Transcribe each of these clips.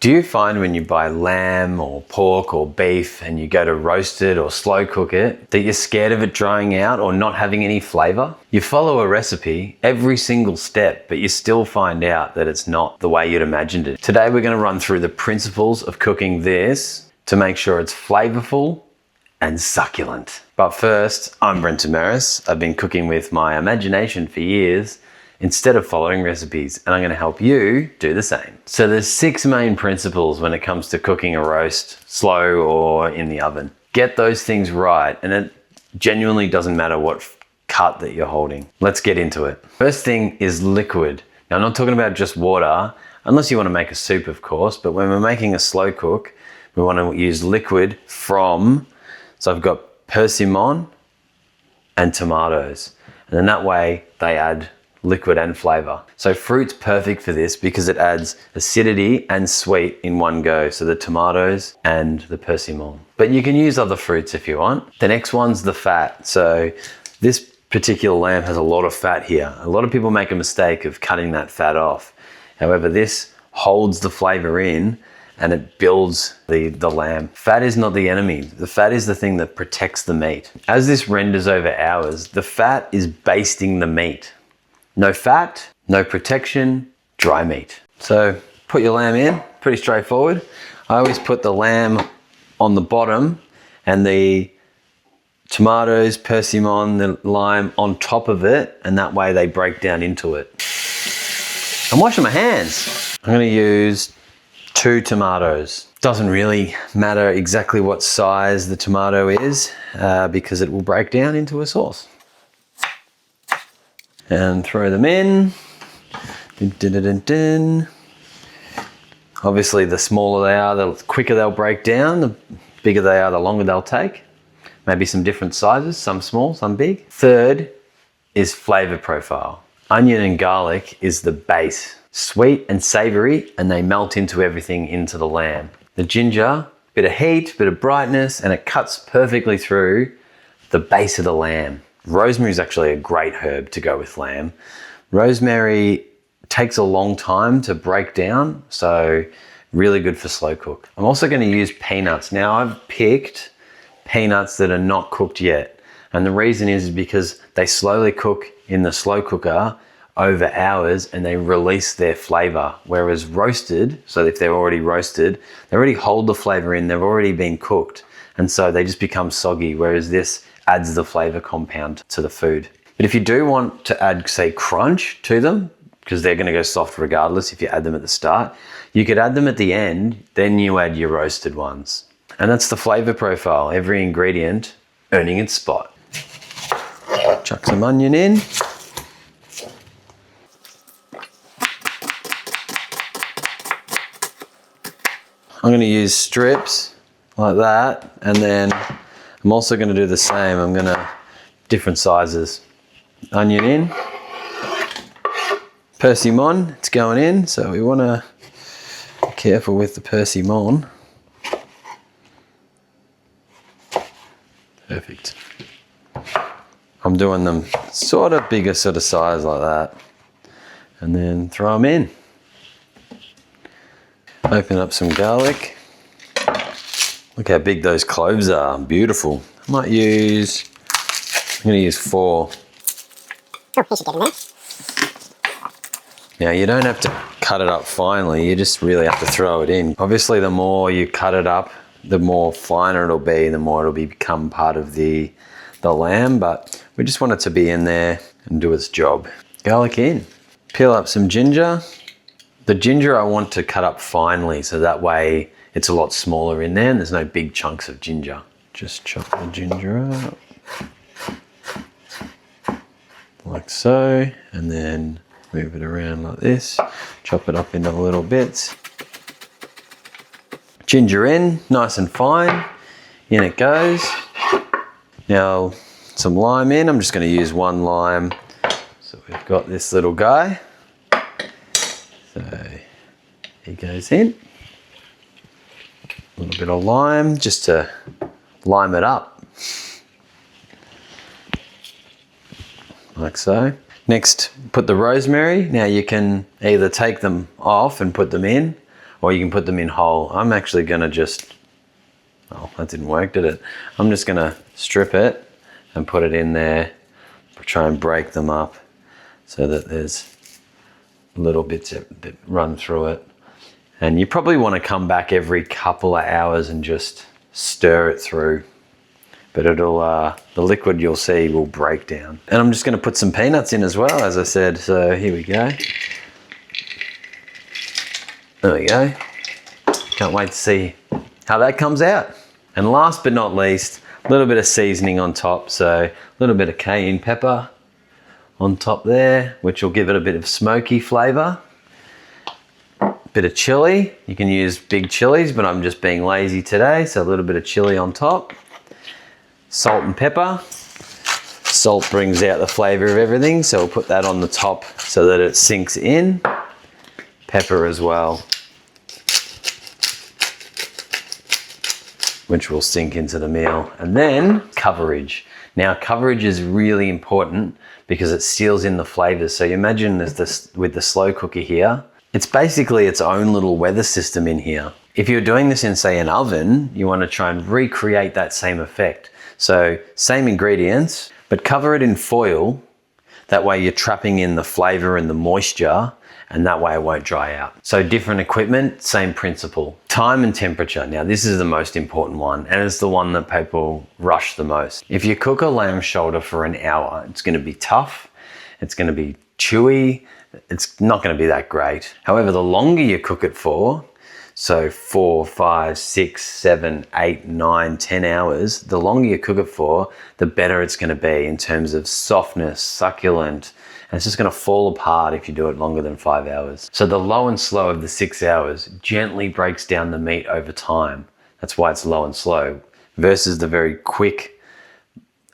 Do you find when you buy lamb or pork or beef and you go to roast it or slow cook it that you're scared of it drying out or not having any flavor? You follow a recipe every single step, but you still find out that it's not the way you'd imagined it. Today we're going to run through the principles of cooking this to make sure it's flavorful and succulent. But first, I'm Brenton Marris. I've been cooking with my imagination for years instead of following recipes, and I'm going to help you do the same. So there's 6 main principles when it comes to cooking a roast, slow or in the oven. Get those things right, and it genuinely doesn't matter what cut that you're holding. Let's get into it. First thing is liquid. Now I'm not talking about just water, unless you want to make a soup of course, but when we're making a slow cook, we want to use liquid from, so I've got persimmon and tomatoes, and then that way they add liquid and flavor. So fruit's perfect for this because it adds acidity and sweet in one go. So the tomatoes and the persimmon. But you can use other fruits if you want. The next one's the fat. So this particular lamb has a lot of fat here. A lot of people make a mistake of cutting that fat off. However, this holds the flavor in and it builds the lamb. Fat is not the enemy. The fat is the thing that protects the meat. As this renders over hours, the fat is basting the meat. No fat, no protection, dry meat. So put your lamb in, pretty straightforward. I always put the lamb on the bottom and the tomatoes, persimmon, the lime on top of it, and that way they break down into it. I'm washing my hands. I'm gonna use 2 tomatoes. Doesn't really matter exactly what size the tomato is because it will break down into a sauce. And throw them in. Dun, dun, dun, dun, dun. Obviously, the smaller they are, the quicker they'll break down. The bigger they are, the longer they'll take. Maybe some different sizes, some small, some big. Third is flavor profile. Onion and garlic is the base. Sweet and savory, and they melt into everything into the lamb. The ginger, bit of heat, bit of brightness, and it cuts perfectly through the base of the lamb. Rosemary is actually a great herb to go with lamb. Rosemary takes a long time to break down, so really good for slow cook. I'm also going to use peanuts. Now I've picked peanuts that are not cooked yet. And the reason is because they slowly cook in the slow cooker over hours and they release their flavor. Whereas roasted, so if they're already roasted, they already hold the flavor in, they've already been cooked. And so they just become soggy, whereas this adds the flavor compound to the food. But if you do want to add, say, crunch to them, because they're gonna go soft regardless if you add them at the start, you could add them at the end, then you add your roasted ones. And that's the flavor profile, every ingredient earning its spot. Chuck some onion in. I'm gonna use strips like that, and then I'm also going to do the same. I'm going to, different sizes. Onion in. Persimmon, it's going in, so we want to be careful with the persimmon. Perfect. I'm doing them sort of bigger sort of size like that. And then throw them in. Open up some garlic. Look how big those cloves are, beautiful. I'm gonna use 4. Now you don't have to cut it up finely, you just really have to throw it in. Obviously the more you cut it up, the more finer it'll be, the more it'll become part of the lamb, but we just want it to be in there and do its job. Garlic in. Peel up some ginger. The ginger I want to cut up finely, so that way it's a lot smaller in there and there's no big chunks of ginger. Just chop the ginger up. Like so, and then move it around like this. Chop it up into little bits. Ginger in, nice and fine. In it goes. Now, some lime in. I'm just going to use 1 lime. So we've got this little guy. So he goes in. A little bit of lime just to lime it up. Like so. Next, put the rosemary. Now you can either take them off and put them in, or you can put them in whole. I'm actually gonna just, oh, that didn't work, did it? I'm just gonna strip it and put it in there, try and break them up so that there's little bits that run through it. And you probably want to come back every couple of hours and just stir it through. But it'll, the liquid you'll see will break down. And I'm just going to put some peanuts in as well, as I said. So here we go. There we go. Can't wait to see how that comes out. And last but not least, a little bit of seasoning on top. So a little bit of cayenne pepper on top there, which will give it a bit of smoky flavor. Bit of chili. You can use big chilies, but I'm just being lazy today. So a little bit of chili on top. Salt and pepper. Salt brings out the flavor of everything, so we'll put that on the top so that it sinks in. Pepper as well, which will sink into the meal. And then coverage. Now coverage is really important because it seals in the flavors. So you imagine there's this with the slow cooker here. It's basically its own little weather system in here. If you're doing this in, say, an oven, you want to try and recreate that same effect. So same ingredients, but cover it in foil. That way you're trapping in the flavor and the moisture, and that way it won't dry out. So different equipment, same principle. Time and temperature. Now this is the most important one, and it's the one that people rush the most. If you cook a lamb shoulder for an hour, it's going to be tough, it's going to be chewy, it's not going to be that great. However, the longer you cook it for, so 4, 5, 6, 7, 8, 9, 10 hours, the longer you cook it for, the better it's going to be in terms of softness, succulent, and it's just going to fall apart if you do it longer than 5 hours. So the low and slow of the 6 hours gently breaks down the meat over time. That's why it's low and slow, versus the very quick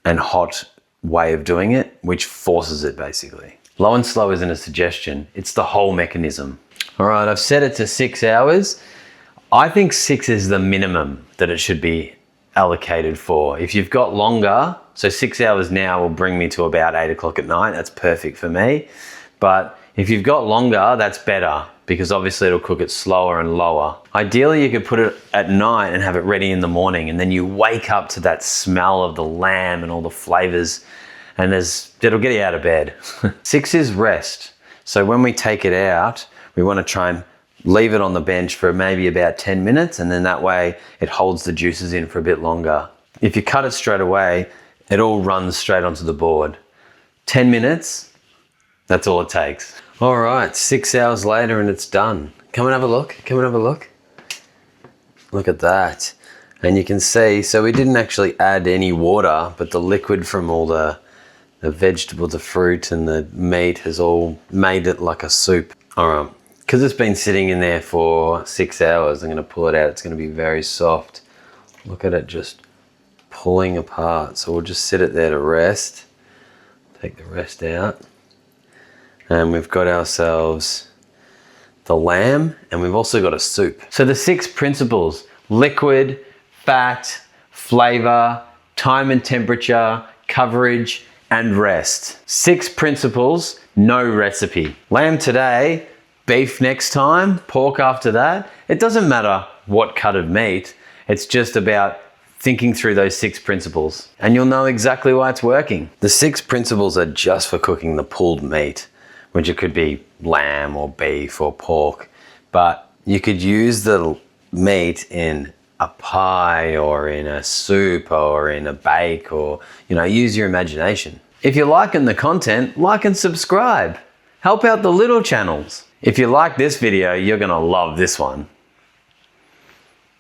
and hot way of doing it, which forces it basically. Low and slow isn't a suggestion, it's the whole mechanism. All right, I've set it to 6 hours. I think 6 is the minimum that it should be allocated for. If you've got longer, so 6 hours now will bring me to about 8 o'clock at night. That's perfect for me. But if you've got longer, that's better because obviously it'll cook it slower and lower. Ideally, you could put it at night and have it ready in the morning, and then you wake up to that smell of the lamb and all the flavors, and it'll get you out of bed. 6 is rest. So when we take it out, we want to try and leave it on the bench for maybe about 10 minutes, and then that way it holds the juices in for a bit longer. If you cut it straight away, it all runs straight onto the board. 10 minutes, that's all it takes. All right, 6 hours later and it's done. Come and have a look, come and have a look. Look at that. And you can see, so we didn't actually add any water, but the liquid from all the vegetable, the fruit and the meat has all made it like a soup. All right, because it's been sitting in there for 6 hours, I'm gonna pull it out. It's gonna be very soft. Look at it just pulling apart. So we'll just sit it there to rest. Take the rest out. And we've got ourselves the lamb, and we've also got a soup. So the 6 principles: liquid, fat, flavor, time and temperature, coverage, and rest. 6 principles, no recipe. Lamb today, beef next time, pork after that. It doesn't matter what cut of meat. It's just about thinking through those 6 principles, and you'll know exactly why it's working. The 6 principles are just for cooking the pulled meat, which it could be lamb or beef or pork, but you could use the meat in a pie or in a soup or in a bake, or, use your imagination. If you're liking the content, like and subscribe. Help out the little channels. If you like this video, you're gonna love this one.